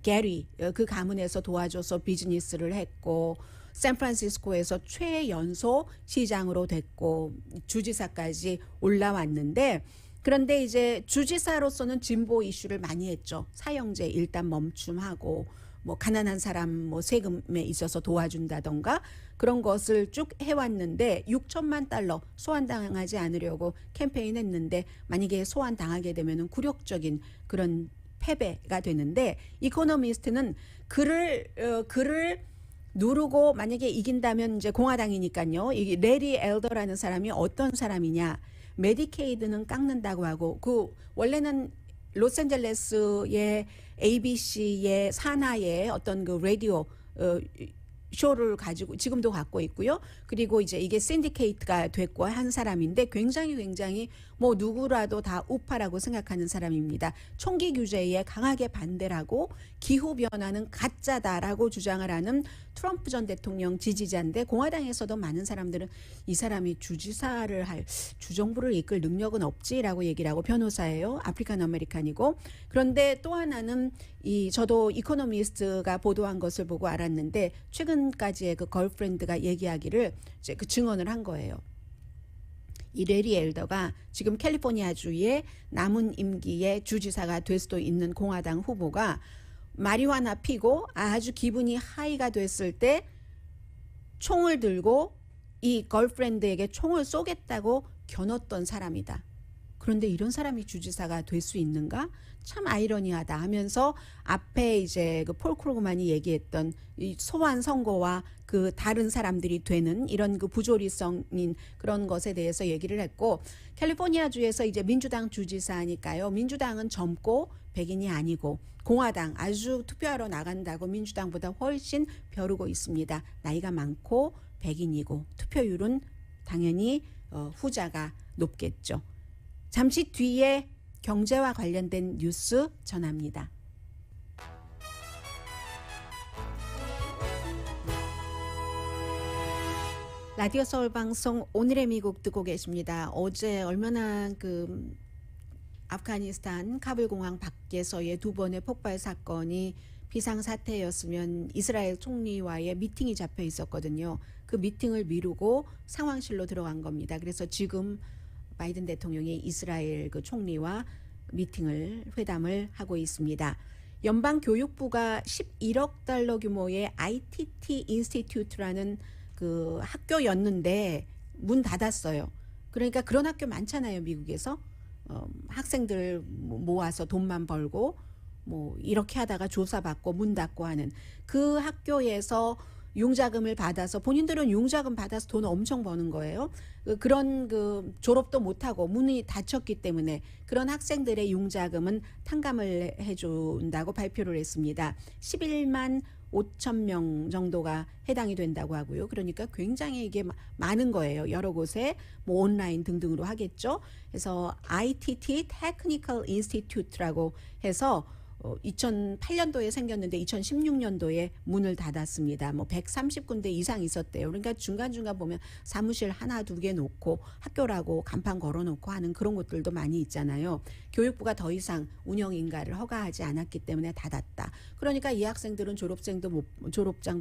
게리 그 가문에서 도와줘서 비즈니스를 했고 샌프란시스코에서 최연소 시장으로 됐고 주지사까지 올라왔는데 그런데 이제 주지사로서는 진보 이슈를 많이 했죠. 사형제 일단 멈춤하고 뭐 가난한 사람 뭐 세금에 있어서 도와준다던가 그런 것을 쭉 해왔는데 6천만 달러 소환당하지 않으려고 캠페인했는데 만약에 소환당하게 되면은 굴욕적인 그런 패배가 되는데 이코노미스트는 그를 누르고 만약에 이긴다면 이제 공화당이니까요. 이 레리 엘더라는 사람이 어떤 사람이냐? 메디케이드는 깎는다고 하고 그 원래는 로스앤젤레스의 ABC의 산하의 어떤 그 라디오 쇼를 가지고 지금도 갖고 있고요. 그리고 이제 이게 샌디케이트가 됐고 한 사람인데 굉장히 뭐 누구라도 다 우파라고 생각하는 사람입니다. 총기 규제에 강하게 반대를 하고 기후 변화는 가짜다라고 주장을 하는 트럼프 전 대통령 지지자인데 공화당에서도 많은 사람들은 이 사람이 주지사를 할 주정부를 이끌 능력은 없지라고 얘기를 하고 변호사예요. 아프리칸 아메리칸이고 그런데 또 하나는 저도 이코노미스트가 보도한 것을 보고 알았는데 최근까지의 그 걸프렌드가 얘기하기를 이제 그 증언을 한 거예요. 이 레리 엘더가 지금 캘리포니아주의 남은 임기의 주지사가 될 수도 있는 공화당 후보가 마리화나 피고 아주 기분이 하이가 됐을 때 총을 들고 이 걸프렌드에게 총을 쏘겠다고 겨눴던 사람이다. 그런데 이런 사람이 주지사가 될 수 있는가? 참 아이러니하다 하면서 앞에 이제 그 폴 크루그만이 얘기했던 이 소환 선거와 그 다른 사람들이 되는 이런 그 부조리성인 그런 것에 대해서 얘기를 했고 캘리포니아주에서 이제 민주당 주지사니까요. 민주당은 젊고 백인이 아니고 공화당 아주 투표하러 나간다고 민주당보다 훨씬 벼르고 있습니다. 나이가 많고 백인이고 투표율은 당연히 후자가 높겠죠. 잠시 뒤에 경제와 관련된 뉴스 전합니다. 라디오 서울 방송 오늘의 미국 듣고 계십니다. 어제 얼마나 그 아프가니스탄 카불 공항 밖에서의 두 번의 폭발 사건이 비상사태였으면 이스라엘 총리와의 미팅이 잡혀 있었거든요. 그 미팅을 미루고 상황실로 들어간 겁니다. 그래서 지금 바이든 대통령이 이스라엘 그 총리와 회담을 하고 있습니다. 연방교육부가 11억 달러 규모의 ITT 인스티튜트라는 그 학교였는데 문 닫았어요. 그러니까 그런 학교 많잖아요, 미국에서. 학생들 모아서 돈만 벌고 뭐 이렇게 하다가 조사받고 문 닫고 하는 그 학교에서 융자금을 받아서 본인들은 융자금 받아서 돈 엄청 버는 거예요. 그런 그 졸업도 못하고 문이 닫혔기 때문에 그런 학생들의 융자금은 탕감을 해준다고 발표를 했습니다. 11만 5천 명 정도가 해당이 된다고 하고요. 그러니까 굉장히 이게 많은 거예요. 여러 곳에 뭐 온라인 등등으로 하겠죠. 그래서 ITT Technical Institute라고 해서 2008년도에 생겼는데 2016년도에 문을 닫았습니다. 뭐 130군데 이상 있었대요. 그러니까 중간중간 보면 사무실 하나 두 개 놓고 학교라고 간판 걸어놓고 하는 그런 곳들도 많이 있잖아요. 교육부가 더 이상 운영 인가를 허가하지 않았기 때문에 닫았다. 그러니까 이 학생들은 졸업장도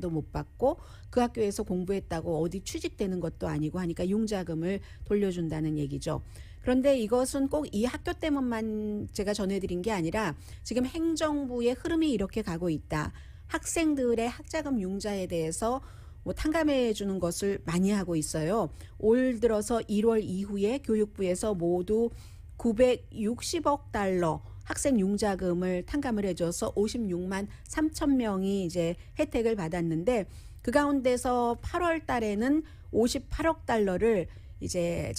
못 받고 그 학교에서 공부했다고 어디 취직되는 것도 아니고 하니까 융자금을 돌려준다는 얘기죠. 그런데 이것은 꼭 이 학교 때문만 제가 전해드린 게 아니라 지금 행정부의 흐름이 이렇게 가고 있다. 학생들의 학자금 융자에 대해서 뭐 탕감해 주는 것을 많이 하고 있어요. 올 들어서 1월 이후에 교육부에서 모두 960억 달러 학생 융자금을 탕감을 해줘서 56만 3천 명이 이제 혜택을 받았는데 그 가운데서 8월 달에는 58억 달러를 이제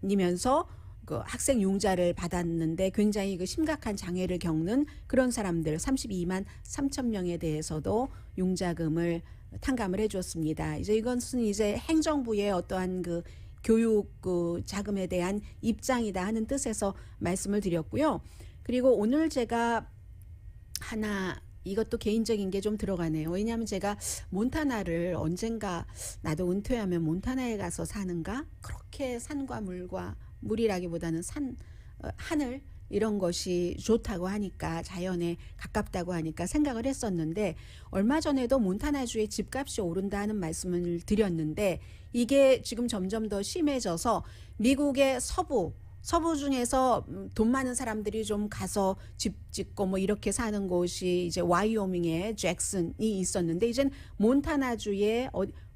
장애인이면서 그 학생 융자를 받았는데 굉장히 그 심각한 장애를 겪는 그런 사람들 32만 3천 명에 대해서도 융자금을 탕감을 해줬습니다. 이제 이것은 이제 행정부의 어떠한 그 교육 그 자금에 대한 입장이다 하는 뜻에서 말씀을 드렸고요. 그리고 오늘 제가 하나 이것도 개인적인 게 좀 들어가네요. 왜냐하면 제가 몬타나를 언젠가 나도 은퇴하면 몬타나에 가서 사는가? 그렇게 산과 물이라기보다는 하늘 이런 것이 좋다고 하니까 자연에 가깝다고 하니까 생각을 했었는데 얼마 전에도 몬타나주의 집값이 오른다 하는 말씀을 드렸는데 이게 지금 점점 더 심해져서 미국의 서부 중에서 돈 많은 사람들이 좀 가서 집 짓고 뭐 이렇게 사는 곳이 이제 와이오밍의 잭슨이 있었는데 이젠 몬타나주의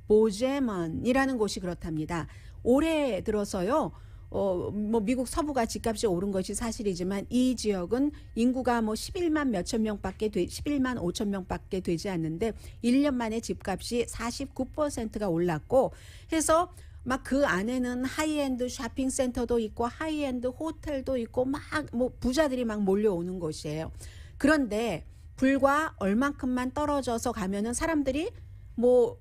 보제먼이라는 곳이 그렇답니다. 올해 들어서요. 뭐 미국 서부가 집값이 오른 것이 사실이지만 이 지역은 인구가 뭐 11만 몇천 명밖에 11만 5천 명밖에 되지 않는데 1년 만에 집값이 49%가 올랐고 해서 막 그 안에는 하이엔드 쇼핑센터도 있고 하이엔드 호텔도 있고 막 뭐 부자들이 막 몰려오는 곳이에요. 그런데 불과 얼만큼만 떨어져서 가면은 사람들이 뭐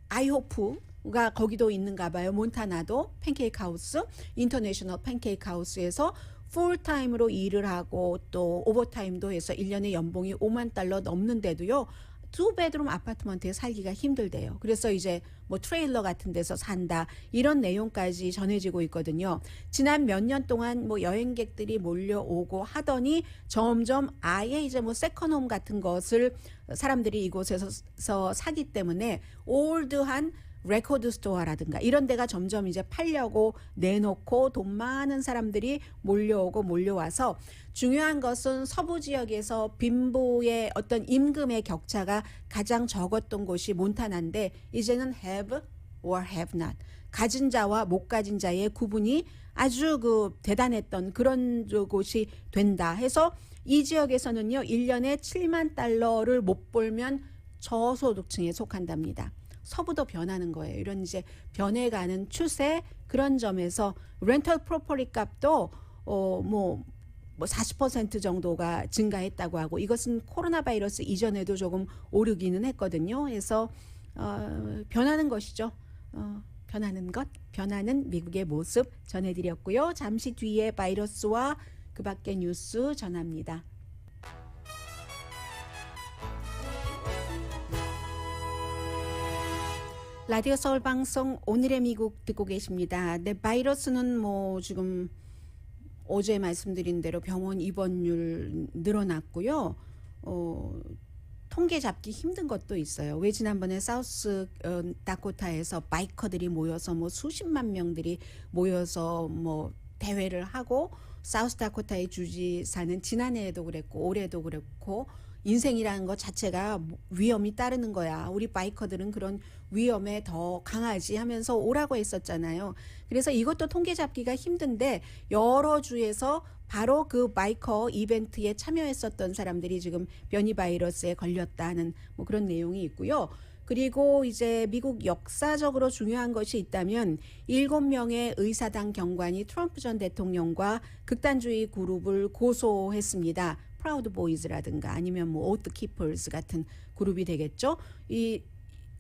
아이호프가 거기도 있는가 봐요. 몬타나도 팬케이크 하우스, 인터내셔널 팬케이크 하우스에서 풀타임으로 일을 하고 또 오버타임도 해서 1년에 연봉이 5만 달러 넘는데도요. 2베드룸 아파트먼트에 살기가 힘들대요. 그래서 이제 뭐 트레일러 같은 데서 산다 이런 내용까지 전해지고 있거든요. 지난 몇 년 동안 뭐 여행객들이 몰려오고 하더니 점점 아예 이제 뭐 세컨홈 같은 것을 사람들이 이곳에서 사기 때문에 올드한 레코드 스토어라든가 이런 데가 점점 이제 팔려고 내놓고 돈 많은 사람들이 몰려와서 중요한 것은 서부 지역에서 빈부의 어떤 임금의 격차가 가장 적었던 곳이 몬타나인데 이제는 have or have not 가진 자와 못 가진 자의 구분이 아주 그 대단했던 그런 곳이 된다 해서 이 지역에서는요 1년에 7만 달러를 못 벌면 저소득층에 속한답니다. 서부도 변하는 거예요. 이런 이제 변해가는 추세 그런 점에서 렌털 프로퍼티 값도 뭐 40% 정도가 증가했다고 하고 이것은 코로나 바이러스 이전에도 조금 오르기는 했거든요. 그래서 변하는 것이죠. 변하는 미국의 모습 전해드렸고요. 잠시 뒤에 바이러스와 그 밖의 뉴스 전합니다. 라디오 서울 방송 오늘의 미국 듣고 계십니다. 네, 바이러스는 뭐 지금 어제 말씀드린 대로 병원 입원율 늘어났고요. 통계 잡기 힘든 것도 있어요. 왜 지난번에 사우스 다코타에서 바이커들이 모여서 뭐 수십만 명들이 모여서 뭐 대회를 하고 사우스 다코타의 주지사는 지난해에도 그랬고 올해도 그랬고 인생이라는 것 자체가 위험이 따르는 거야. 우리 바이커들은 그런 위험에 더 강하지 하면서 오라고 했었잖아요. 그래서 이것도 통계 잡기가 힘든데 여러 주에서 바로 그 바이커 이벤트에 참여했었던 사람들이 지금 변이 바이러스에 걸렸다는 뭐 그런 내용이 있고요. 그리고 이제 미국 역사적으로 중요한 것이 있다면 7명의 의사당 경관이 트럼프 전 대통령과 극단주의 그룹을 고소했습니다. 프라우드 보이즈라든가 아니면 뭐 오트 키퍼스 같은 그룹이 되겠죠. 이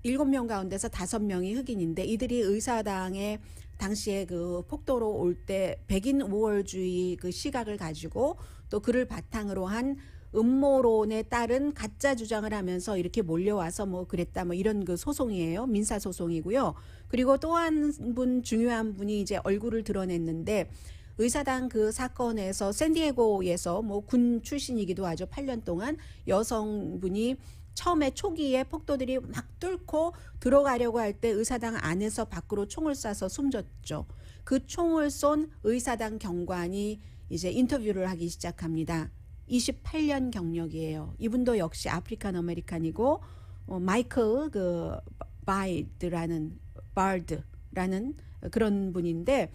7명 가운데서 5명이 흑인인데 이들이 의사당에 당시에 그 폭도로 올 때 백인 우월주의 그 시각을 가지고 또 그를 바탕으로 한 음모론에 따른 가짜 주장을 하면서 이렇게 몰려와서 뭐 그랬다 뭐 이런 그 소송이에요. 민사 소송이고요. 그리고 또 한 분 중요한 분이 이제 얼굴을 드러냈는데 의사당 그 사건에서 샌디에고에서 뭐 군 출신이기도 하죠. 8년 동안 여성분이 처음에 초기에 폭도들이 막 뚫고 들어가려고 할 때 의사당 안에서 밖으로 총을 쏴서 숨졌죠. 그 총을 쏜 의사당 경관이 이제 인터뷰를 하기 시작합니다. 28년 경력이에요. 이분도 역시 아프리칸 아메리칸이고 마이클 그 바르드라는 그런 분인데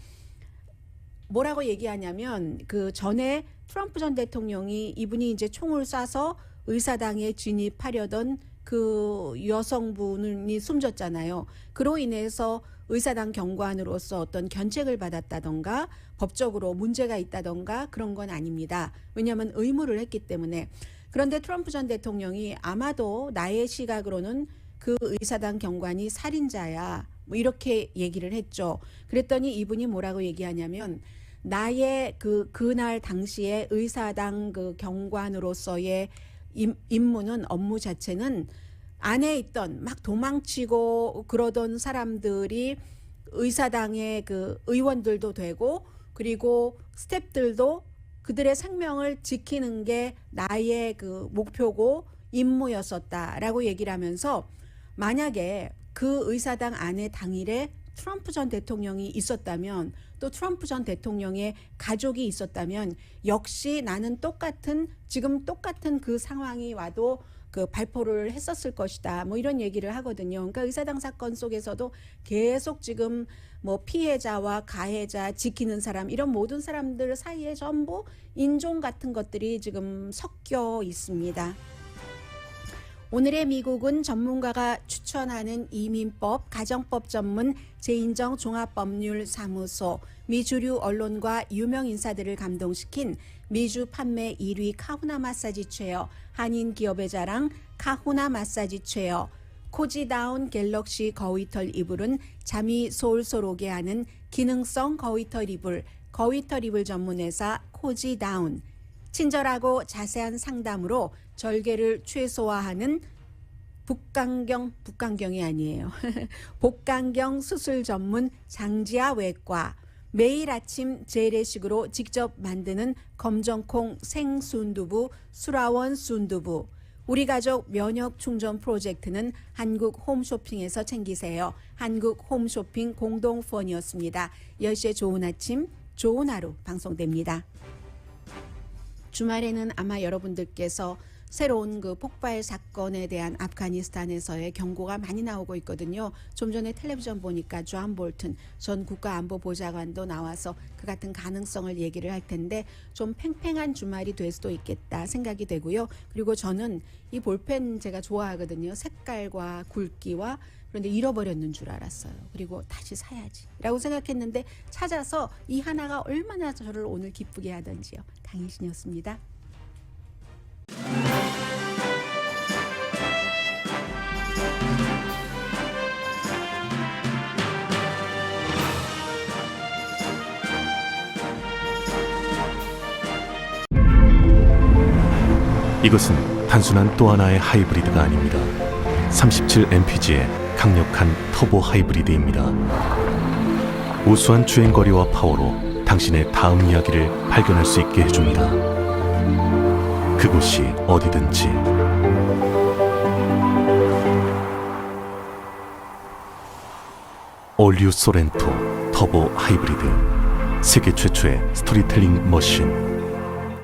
뭐라고 얘기하냐면 그 전에 트럼프 전 대통령이 이분이 이제 총을 쏴서 의사당에 진입하려던 그 여성분이 숨졌잖아요. 그로 인해서 의사당 경관으로서 어떤 견책을 받았다던가 법적으로 문제가 있다던가 그런 건 아닙니다. 왜냐하면 의무를 했기 때문에. 그런데 트럼프 전 대통령이 아마도 나의 시각으로는 그 의사당 경관이 살인자야 뭐 이렇게 얘기를 했죠. 그랬더니 이분이 뭐라고 얘기하냐면 나의 그날 당시에 의사당 그 경관으로서의 임무는 업무 자체는 안에 있던 막 도망치고 그러던 사람들이 의사당의 그 의원들도 되고 그리고 스태프들도 그들의 생명을 지키는 게 나의 그 목표고 임무였었다라고 얘기를 하면서 만약에 그 의사당 안에 당일에 트럼프 전 대통령이 있었다면 또 트럼프 전 대통령의 가족이 있었다면 역시 나는 지금 똑같은 그 상황이 와도 그 발표를 했었을 것이다. 뭐 이런 얘기를 하거든요. 그러니까 의사당 사건 속에서도 계속 지금 뭐 피해자와 가해자 지키는 사람 이런 모든 사람들 사이에 전부 인종 같은 것들이 지금 섞여 있습니다. 오늘의 미국은 전문가가 추천하는 이민법, 가정법 전문 재인정 종합법률사무소, 미주류 언론과 유명 인사들을 감동시킨 미주 판매 1위 카후나 마사지 체어, 한인 기업의 자랑 카후나 마사지 체어, 코지다운 갤럭시 거위털 이불은 잠이 솔솔 오게 하는 기능성 거위털 이불 전문회사 코지다운. 친절하고 자세한 상담으로 절개를 최소화하는 북강경이 아니에요. 복강경 수술 전문 장지아 외과. 매일 아침 재래식으로 직접 만드는 검정콩 생순두부, 수라원 순두부. 우리 가족 면역 충전 프로젝트는 한국 홈쇼핑에서 챙기세요. 한국 홈쇼핑 공동 후원이었습니다. 10시에 좋은 아침, 좋은 하루 방송됩니다. 주말에는 아마 여러분들께서 새로운 그 폭발 사건에 대한 아프가니스탄에서의 경고가 많이 나오고 있거든요. 좀 전에 텔레비전 보니까 존 볼튼 전 국가안보보좌관도 나와서 그 같은 가능성을 얘기를 할 텐데 좀 팽팽한 주말이 될 수도 있겠다 생각이 되고요. 그리고 저는 이 볼펜 제가 좋아하거든요. 색깔과 굵기와. 그런데 잃어버렸는 줄 알았어요. 그리고 다시 사야지 라고 생각했는데 찾아서 이 하나가 얼마나 저를 오늘 기쁘게 하던지요. 당신이었습니다.
이것은 단순한 또 하나의 하이브리드가 아닙니다. 37mpg의 강력한 터보 하이브리드입니다. 우수한 주행거리와 파워로 당신의 다음 이야기를 발견할 수 있게 해줍니다. 그곳이 어디든지. 올류 소렌토 터보 하이브리드. 세계 최초의 스토리텔링 머신.